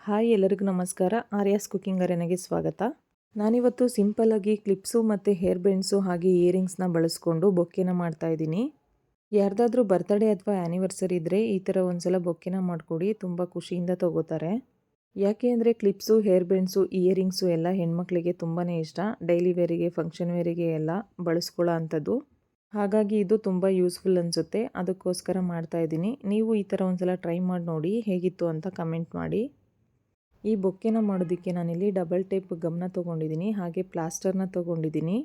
Hi ಎಲ್ಲರಿಗೂ ನಮಸ್ಕಾರ. Aryas cooking ಅರೆನೆಗೆ ಸ್ವಾಗತ. ನಾನಿವತ್ತು ಸಿಂಪಲ್ಲಾಗಿ ಕ್ಲಿಪ್ಸು ಮತ್ತು ಹೇರ್ ಬೆಂಡ್ಸು ಹಾಗೆ ಇಯರಿಂಗ್ಸ್ನ ಬಳಸ್ಕೊಂಡು ಬೊಕ್ಕೆನ ಮಾಡ್ತಾಯಿದ್ದೀನಿ. ಯಾರ್ದಾದ್ರೂ ಬರ್ತ್ಡೇ ಅಥವಾ ಆ್ಯನಿವರ್ಸರಿ ಇದ್ದರೆ ಈ ಥರ ಒಂದ್ಸಲ ಬೊಕ್ಕೆನ ಮಾಡಿಕೊಡಿ, ತುಂಬ ಖುಷಿಯಿಂದ ತೊಗೋತಾರೆ. ಯಾಕೆ ಅಂದರೆ ಕ್ಲಿಪ್ಸು, ಹೇರ್ ಬೆಂಡ್ಸು, ಇಯರಿಂಗ್ಸು ಎಲ್ಲ ಹೆಣ್ಮಕ್ಳಿಗೆ ತುಂಬಾ ಇಷ್ಟ. ಡೈಲಿ ವೇರಿಗೆ, ಫಂಕ್ಷನ್ ವೇರಿಗೆ ಎಲ್ಲ ಬಳಸ್ಕೊಳ್ಳೋ ಅಂಥದ್ದು. ಹಾಗಾಗಿ ಇದು ತುಂಬ ಯೂಸ್ಫುಲ್ ಅನಿಸುತ್ತೆ, ಅದಕ್ಕೋಸ್ಕರ ಮಾಡ್ತಾಯಿದ್ದೀನಿ. ನೀವು ಈ ಥರ ಒಂದ್ಸಲ ಟ್ರೈ ಮಾಡಿ ನೋಡಿ, ಹೇಗಿತ್ತು ಅಂತ ಕಮೆಂಟ್ ಮಾಡಿ. ಈ ಬೊಕ್ಕೆನ ಮಾಡೋದಕ್ಕೆ ನಾನಿಲ್ಲಿ ಡಬಲ್ ಟೇಪ್ ಗಮ್ನ ತೊಗೊಂಡಿದ್ದೀನಿ, ಹಾಗೆ ಪ್ಲಾಸ್ಟರ್ನ ತೊಗೊಂಡಿದ್ದೀನಿ,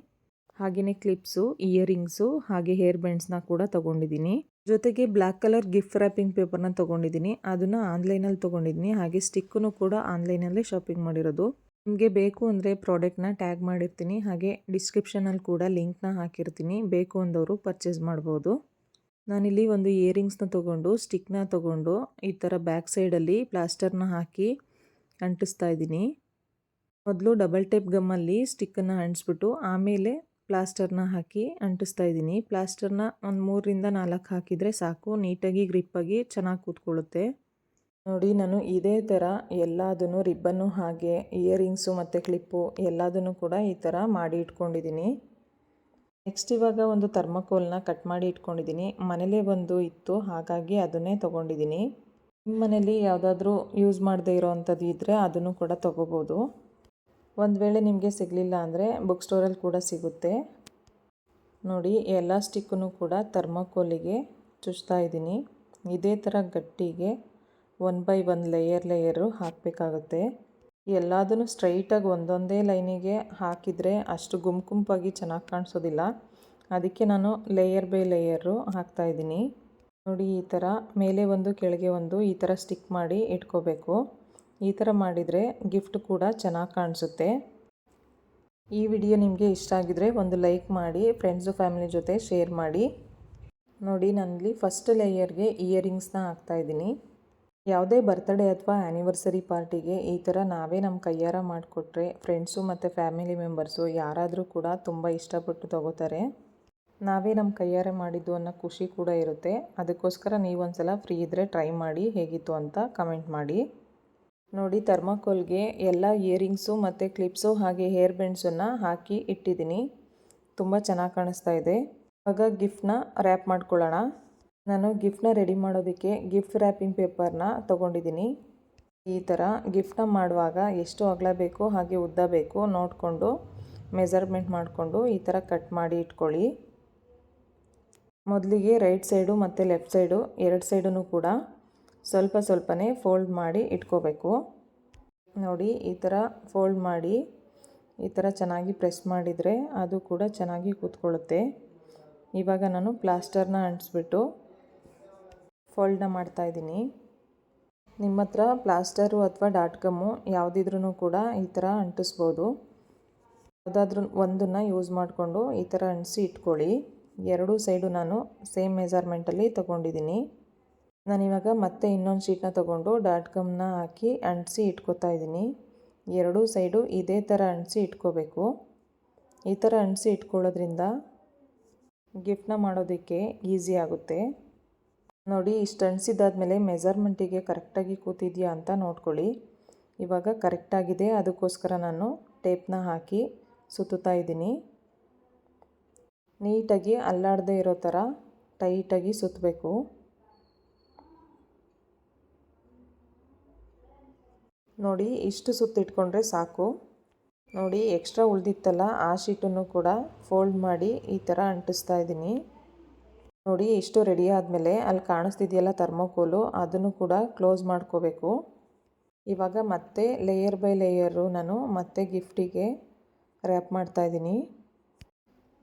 ಹಾಗೆಯೇ ಕ್ಲಿಪ್ಸು, ಇಯರಿಂಗ್ಸು ಹಾಗೆ ಹೇರ್ ಬ್ಯಾಂಡ್ಸ್ನ ಕೂಡ ತೊಗೊಂಡಿದ್ದೀನಿ. ಜೊತೆಗೆ ಬ್ಲ್ಯಾಕ್ ಕಲರ್ ಗಿಫ್ಟ್ ರ್ಯಾಪಿಂಗ್ ಪೇಪರ್ನ ತೊಗೊಂಡಿದ್ದೀನಿ, ಅದನ್ನು ಆನ್ಲೈನಲ್ಲಿ ತೊಗೊಂಡಿದ್ದೀನಿ. ಹಾಗೆ ಸ್ಟಿಕ್ಕನ್ನು ಕೂಡ ಆನ್ಲೈನಲ್ಲೇ ಶಾಪಿಂಗ್ ಮಾಡಿರೋದು. ನಿಮಗೆ ಬೇಕು ಅಂದರೆ ಪ್ರಾಡಕ್ಟ್ನ ಟ್ಯಾಗ್ ಮಾಡಿರ್ತೀನಿ, ಹಾಗೆ ಡಿಸ್ಕ್ರಿಪ್ಷನಲ್ಲಿ ಕೂಡ ಲಿಂಕ್ನ ಹಾಕಿರ್ತೀನಿ, ಬೇಕು ಅಂದವರು ಪರ್ಚೇಸ್ ಮಾಡ್ಬೋದು. ನಾನಿಲ್ಲಿ ಒಂದು ಇಯರಿಂಗ್ಸ್ನ ತೊಗೊಂಡು ಸ್ಟಿಕ್ನ ತೊಗೊಂಡು ಈ ಥರ ಬ್ಯಾಕ್ ಸೈಡಲ್ಲಿ ಪ್ಲಾಸ್ಟರ್ನ ಹಾಕಿ ಅಂಟಿಸ್ತಾ ಇದ್ದೀನಿ. ಮೊದಲು ಡಬಲ್ ಟೇಪ್ ಗಮ್ಮಲ್ಲಿ ಸ್ಟಿಕ್ಕನ್ನು ಅಂಟಿಸ್ಬಿಟ್ಟು ಆಮೇಲೆ ಪ್ಲಾಸ್ಟರ್ನ ಹಾಕಿ ಅಂಟಿಸ್ತಾ ಇದ್ದೀನಿ. ಪ್ಲಾಸ್ಟರ್ನ ಒಂದು 3ರಿಂದ 4 ಹಾಕಿದರೆ ಸಾಕು, ನೀಟಾಗಿ ಗ್ರಿಪ್ಪಾಗಿ ಚೆನ್ನಾಗಿ ಕೂತ್ಕೊಳ್ಳುತ್ತೆ. ನೋಡಿ, ನಾನು ಇದೇ ಥರ ಎಲ್ಲದನ್ನು ರಿಬ್ಬನ್ನು ಹಾಗೆ ಇಯರಿಂಗ್ಸು ಮತ್ತು ಕ್ಲಿಪ್ಪು ಎಲ್ಲದನ್ನು ಕೂಡ ಈ ಥರ ಮಾಡಿ ಇಟ್ಕೊಂಡಿದ್ದೀನಿ. ನೆಕ್ಸ್ಟ್ ಇವಾಗ ಒಂದು ಥರ್ಮಕೋಲ್ನ ಕಟ್ ಮಾಡಿ ಇಟ್ಕೊಂಡಿದ್ದೀನಿ. ಮನೇಲೇ ಒಂದು ಇತ್ತು, ಹಾಗಾಗಿ ಅದನ್ನೇ ತೊಗೊಂಡಿದ್ದೀನಿ. ನಿಮ್ಮ ಮನೇಲಿ ಯಾವುದಾದ್ರೂ ಯೂಸ್ ಮಾಡದೇ ಇರೋ ಅಂಥದ್ದು ಇದ್ದರೆ ಅದನ್ನು ಕೂಡ ತೊಗೋಬೋದು. ಒಂದು ವೇಳೆ ನಿಮಗೆ ಸಿಗಲಿಲ್ಲ ಅಂದರೆ ಬುಕ್ ಸ್ಟೋರಲ್ಲಿ ಕೂಡ ಸಿಗುತ್ತೆ. ನೋಡಿ, ಎಲ್ಲ ಸ್ಟಿಕ್ಕನ್ನು ಕೂಡ ಥರ್ಮಕೋಲಿಗೆ ಚುಚ್ತಾ ಇದ್ದೀನಿ. ಇದೇ ಥರ ಗಟ್ಟಿಗೆ 1 ಬೈ 1 ಲೇಯರು ಹಾಕಬೇಕಾಗುತ್ತೆ. ಎಲ್ಲದನ್ನು ಸ್ಟ್ರೈಟಾಗಿ ಒಂದೊಂದೇ ಲೈನಿಗೆ ಹಾಕಿದರೆ ಅಷ್ಟು ಗುಂಪಾಗಿ ಚೆನ್ನಾಗಿ ಕಾಣಿಸೋದಿಲ್ಲ. ಅದಕ್ಕೆ ನಾನು ಲೇಯರ್ ಬೈ ಲೇಯರು ಹಾಕ್ತಾಯಿದ್ದೀನಿ. ನೋಡಿ, ಈ ಥರ ಮೇಲೆ ಒಂದು ಕೆಳಗೆ ಒಂದು ಈ ಥರ ಸ್ಟಿಕ್ ಮಾಡಿ ಇಟ್ಕೋಬೇಕು. ಈ ಥರ ಮಾಡಿದರೆ ಗಿಫ್ಟ್ ಕೂಡ ಚೆನ್ನಾಗಿ ಕಾಣಿಸುತ್ತೆ. ಈ ವಿಡಿಯೋ ನಿಮಗೆ ಇಷ್ಟ ಆಗಿದರೆ ಒಂದು ಲೈಕ್ ಮಾಡಿ, ಫ್ರೆಂಡ್ಸು ಫ್ಯಾಮಿಲಿ ಜೊತೆ ಶೇರ್ ಮಾಡಿ. ನೋಡಿ, ನಾನಿಲ್ಲಿ ಫಸ್ಟ್ ಲೇಯರ್ಗೆ ಇಯರಿಂಗ್ಸ್ನ ಹಾಕ್ತಾಯಿದ್ದೀನಿ. ಯಾವುದೇ ಬರ್ತ್ಡೇ ಅಥವಾ ಆ್ಯನಿವರ್ಸರಿ ಪಾರ್ಟಿಗೆ ಈ ಥರ ನಾವೇ ನಮ್ಮ ಕೈಯಾರ ಮಾಡಿಕೊಟ್ರೆ ಫ್ರೆಂಡ್ಸು ಮತ್ತು ಫ್ಯಾಮಿಲಿ ಮೆಂಬರ್ಸು ಯಾರಾದರೂ ಕೂಡ ತುಂಬ ಇಷ್ಟಪಟ್ಟು ತೊಗೋತಾರೆ. ನಾವೇ ನಮ್ಮ ಕೈಯಾರೆ ಮಾಡಿದ್ದು ಅನ್ನೋ ಖುಷಿ ಕೂಡ ಇರುತ್ತೆ. ಅದಕ್ಕೋಸ್ಕರ ನೀವೊಂದ್ಸಲ ಫ್ರೀ ಇದ್ದರೆ ಟ್ರೈ ಮಾಡಿ, ಹೇಗಿತ್ತು ಅಂತ ಕಮೆಂಟ್ ಮಾಡಿ. ನೋಡಿ, ಥರ್ಮಾಕೋಲ್ಗೆ ಎಲ್ಲ ಇಯರಿಂಗ್ಸು ಮತ್ತು ಕ್ಲಿಪ್ಸು ಹಾಗೆ ಹೇರ್ ಬ್ಯಾಂಡ್ಸನ್ನು ಹಾಕಿ ಇಟ್ಟಿದ್ದೀನಿ. ತುಂಬ ಚೆನ್ನಾಗಿ ಕಾಣಿಸ್ತಾ ಇದೆ. ಇವಾಗ ಗಿಫ್ಟ್ನ ರ್ಯಾಪ್ ಮಾಡ್ಕೊಳ್ಳೋಣ. ನಾನು ಗಿಫ್ಟ್ನ ರೆಡಿ ಮಾಡೋದಕ್ಕೆ ಗಿಫ್ಟ್ ರ್ಯಾಪಿಂಗ್ ಪೇಪರ್ನ ತೊಗೊಂಡಿದ್ದೀನಿ. ಈ ಥರ ಗಿಫ್ಟ್ನ ಮಾಡುವಾಗ ಎಷ್ಟು ಅಗಲ ಬೇಕು ಹಾಗೆ ಉದ್ದ ಬೇಕು ನೋಡಿಕೊಂಡು ಮೆಜರ್ಮೆಂಟ್ ಮಾಡಿಕೊಂಡು ಈ ಥರ ಕಟ್ ಮಾಡಿ ಇಟ್ಕೊಳ್ಳಿ. ಮೊದಲಿಗೆ ರೈಟ್ ಸೈಡು ಮತ್ತು ಲೆಫ್ಟ್ ಸೈಡು 2 ಸೈಡೂ ಕೂಡ ಸ್ವಲ್ಪನೇ ಫೋಲ್ಡ್ ಮಾಡಿ ಇಟ್ಕೋಬೇಕು. ನೋಡಿ, ಈ ಥರ ಫೋಲ್ಡ್ ಮಾಡಿ ಈ ಥರ ಚೆನ್ನಾಗಿ ಪ್ರೆಸ್ ಮಾಡಿದರೆ ಅದು ಕೂಡ ಚೆನ್ನಾಗಿ ಕೂತ್ಕೊಳ್ಳುತ್ತೆ. ಇವಾಗ ನಾನು ಪ್ಲಾಸ್ಟರ್ನ ಅಂಟಿಸ್ಬಿಟ್ಟು ಫೋಲ್ಡ್ನ ಮಾಡ್ತಾಯಿದ್ದೀನಿ. ನಿಮ್ಮ ಹತ್ರ ಪ್ಲಾಸ್ಟರು ಅಥವಾ ಡಾಟ್ ಗಮ್ಮು ಯಾವುದಿದ್ರೂ ಕೂಡ ಈ ಥರ ಅಂಟಿಸ್ಬೋದು. ಯಾವುದಾದ್ರೂ ಒಂದನ್ನು ಯೂಸ್ ಮಾಡಿಕೊಂಡು ಈ ಥರ ಅಂಟಿಸಿ ಇಟ್ಕೊಳ್ಳಿ. 2 ಸೈಡು ನಾನು ಸೇಮ್ ಮೆಜರ್ಮೆಂಟಲ್ಲಿ ತೊಗೊಂಡಿದ್ದೀನಿ. ನಾನಿವಾಗ ಮತ್ತೆ ಇನ್ನೊಂದು ಶೀಟ್ನ ತೊಗೊಂಡು ಡಾಟ್ ಗಮ್ನ ಹಾಕಿ ಅಂಟಿಸಿ ಇಟ್ಕೋತಾ ಇದ್ದೀನಿ. 2 ಸೈಡು ಇದೇ ಥರ ಅಂಟಿಸಿ ಇಟ್ಕೋಬೇಕು. ಈ ಥರ ಅಂಟಿಸಿ ಇಟ್ಕೊಳ್ಳೋದ್ರಿಂದ ಗಿಫ್ಟ್ನ ಮಾಡೋದಕ್ಕೆ ಈಸಿ ಆಗುತ್ತೆ. ನೋಡಿ, ಇಷ್ಟು ಅಂಟಿಸಿದಾದ್ಮೇಲೆ ಮೆಜರ್ಮೆಂಟಿಗೆ ಕರೆಕ್ಟಾಗಿ ಕೂತಿದೆಯಾ ಅಂತ ನೋಡ್ಕೊಳ್ಳಿ. ಇವಾಗ ಕರೆಕ್ಟಾಗಿದೆ, ಅದಕ್ಕೋಸ್ಕರ ನಾನು ಟೇಪ್ನ ಹಾಕಿ ಸುತ್ತುತ್ತಾ ಇದ್ದೀನಿ. ನೀಟಾಗಿ ಅಲ್ಲಾಡದೇ ಇರೋ ಥರ ಟೈಟಾಗಿ ಸುತ್ತಬೇಕು. ನೋಡಿ, ಇಷ್ಟು ಸುತ್ತಿಟ್ಕೊಂಡ್ರೆ ಸಾಕು. ನೋಡಿ, ಎಕ್ಸ್ಟ್ರಾ ಉಳಿದಿತ್ತಲ್ಲ ಆ ಶೀಟನ್ನು ಕೂಡ ಫೋಲ್ಡ್ ಮಾಡಿ ಈ ಥರ ಅಂಟಿಸ್ತಾ ಇದ್ದೀನಿ. ನೋಡಿ, ಇಷ್ಟು ರೆಡಿ ಆದಮೇಲೆ ಅಲ್ಲಿ ಕಾಣಿಸ್ತಿದೆಯಲ್ಲ ಥರ್ಮೋಕೋಲು, ಅದನ್ನು ಕೂಡ ಕ್ಲೋಸ್ ಮಾಡ್ಕೋಬೇಕು. ಇವಾಗ ಮತ್ತೆ ಲೇಯರ್ ಬೈ ಲೇಯರು ನಾನು ಮತ್ತೆ ಗಿಫ್ಟಿಗೆ ರ್ಯಾಪ್ ಮಾಡ್ತಾಯಿದ್ದೀನಿ.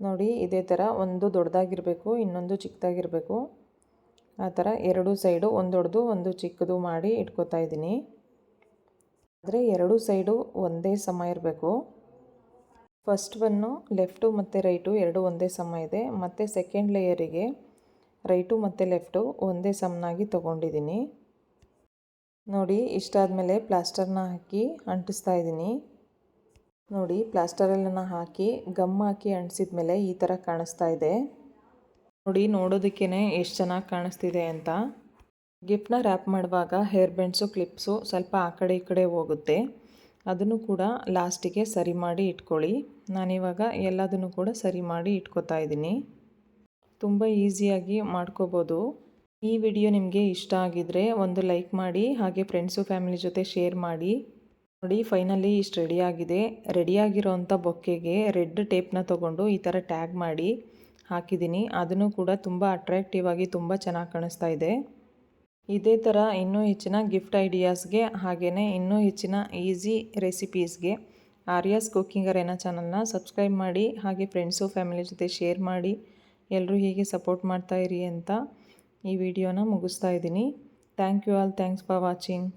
ನೋಡಿ, ಇದೇ ಥರ ಒಂದು ದೊಡ್ಡದಾಗಿರಬೇಕು, ಇನ್ನೊಂದು ಚಿಕ್ಕದಾಗಿರಬೇಕು. ಆ ಥರ 2 ಸೈಡು ಒಂದು ದೊಡ್ಡದು ಒಂದು ಚಿಕ್ಕದು ಮಾಡಿ ಇಟ್ಕೋತಾ ಇದ್ದೀನಿ. ಆದರೆ 2 ಸೈಡು ಒಂದೇ ಸಮ ಇರಬೇಕು. ಫಸ್ಟ್ ಒನ್ನು ಲೆಫ್ಟು ಮತ್ತು ರೈಟು 2 ಒಂದೇ ಸಮ ಇದೆ, ಮತ್ತು ಸೆಕೆಂಡ್ ಲೇಯರಿಗೆ ರೈಟು ಮತ್ತು ಲೆಫ್ಟು ಒಂದೇ ಸಮನಾಗಿ ತೊಗೊಂಡಿದ್ದೀನಿ. ನೋಡಿ, ಇಷ್ಟಾದಮೇಲೆ ಪ್ಲಾಸ್ಟರ್ನ ಹಾಕಿ ಅಂಟಿಸ್ತಾ ಇದ್ದೀನಿ. ನೋಡಿ, ಪ್ಲಾಸ್ಟರೆಲ್ಲನ ಹಾಕಿ ಗಮ್ ಹಾಕಿ ಅಂಟಿಸಿದ ಮೇಲೆ ಈ ಥರ ಕಾಣಿಸ್ತಾ ಇದೆ. ನೋಡಿ, ನೋಡೋದಕ್ಕೇ ಎಷ್ಟು ಚೆನ್ನಾಗಿ ಕಾಣಿಸ್ತಿದೆ ಅಂತ. ಗಿಫ್ಟ್ನ ರ್ಯಾಪ್ ಮಾಡುವಾಗ ಹೇರ್ ಬ್ಯಾಂಡ್ಸು ಕ್ಲಿಪ್ಸು ಸ್ವಲ್ಪ ಆ ಕಡೆ ಈ ಕಡೆ ಹೋಗುತ್ತೆ. ಅದನ್ನು ಕೂಡ ಲಾಸ್ಟಿಗೆ ಸರಿ ಮಾಡಿ ಇಟ್ಕೊಳ್ಳಿ. ನಾನಿವಾಗ ಎಲ್ಲದನ್ನು ಕೂಡ ಸರಿ ಮಾಡಿ ಇಟ್ಕೋತಾ ಇದ್ದೀನಿ. ತುಂಬ ಈಸಿಯಾಗಿ ಮಾಡ್ಕೋಬೋದು. ಈ ವಿಡಿಯೋ ನಿಮಗೆ ಇಷ್ಟ ಆಗಿದ್ರೆ ಒಂದು ಲೈಕ್ ಮಾಡಿ, ಹಾಗೆ ಫ್ರೆಂಡ್ಸು ಫ್ಯಾಮಿಲಿ ಜೊತೆ ಶೇರ್ ಮಾಡಿ. ನೋಡಿ ಫೈನಲಿ ಇಷ್ಟು ರೆಡಿಯಾಗಿದೆ. ರೆಡಿಯಾಗಿರೋವಂಥ ಬೊಕ್ಕೆಗೆ ರೆಡ್ ಟೇಪ್ನ ತೊಗೊಂಡು ಈ ಥರ ಟ್ಯಾಗ್ ಮಾಡಿ ಹಾಕಿದ್ದೀನಿ. ಅದನ್ನು ಕೂಡ ತುಂಬ ಅಟ್ರಾಕ್ಟಿವ್ ಆಗಿ ತುಂಬ ಚೆನ್ನಾಗಿ ಕಾಣಿಸ್ತಾ ಇದೆ. ಇದೇ ಥರ ಇನ್ನೂ ಹೆಚ್ಚಿನ ಗಿಫ್ಟ್ ಐಡಿಯಾಸ್ಗೆ ಹಾಗೆಯೇ ಇನ್ನೂ ಹೆಚ್ಚಿನ ಈಸಿ ರೆಸಿಪೀಸ್ಗೆ ಆರ್ಯಾಸ್ ಕುಕ್ಕಿಂಗ್ ಅರೇನಾ ಚಾನಲ್ನ ಸಬ್ಸ್ಕ್ರೈಬ್ ಮಾಡಿ, ಹಾಗೆ ಫ್ರೆಂಡ್ಸು ಫ್ಯಾಮಿಲಿ ಜೊತೆ ಶೇರ್ ಮಾಡಿ. ಎಲ್ಲರೂ ಹೀಗೆ ಸಪೋರ್ಟ್ ಮಾಡ್ತಾಯಿರಿ ಅಂತ ಈ ವಿಡಿಯೋನ ಮುಗಿಸ್ತಾ ಇದ್ದೀನಿ. Thank you all. Thanks for watching.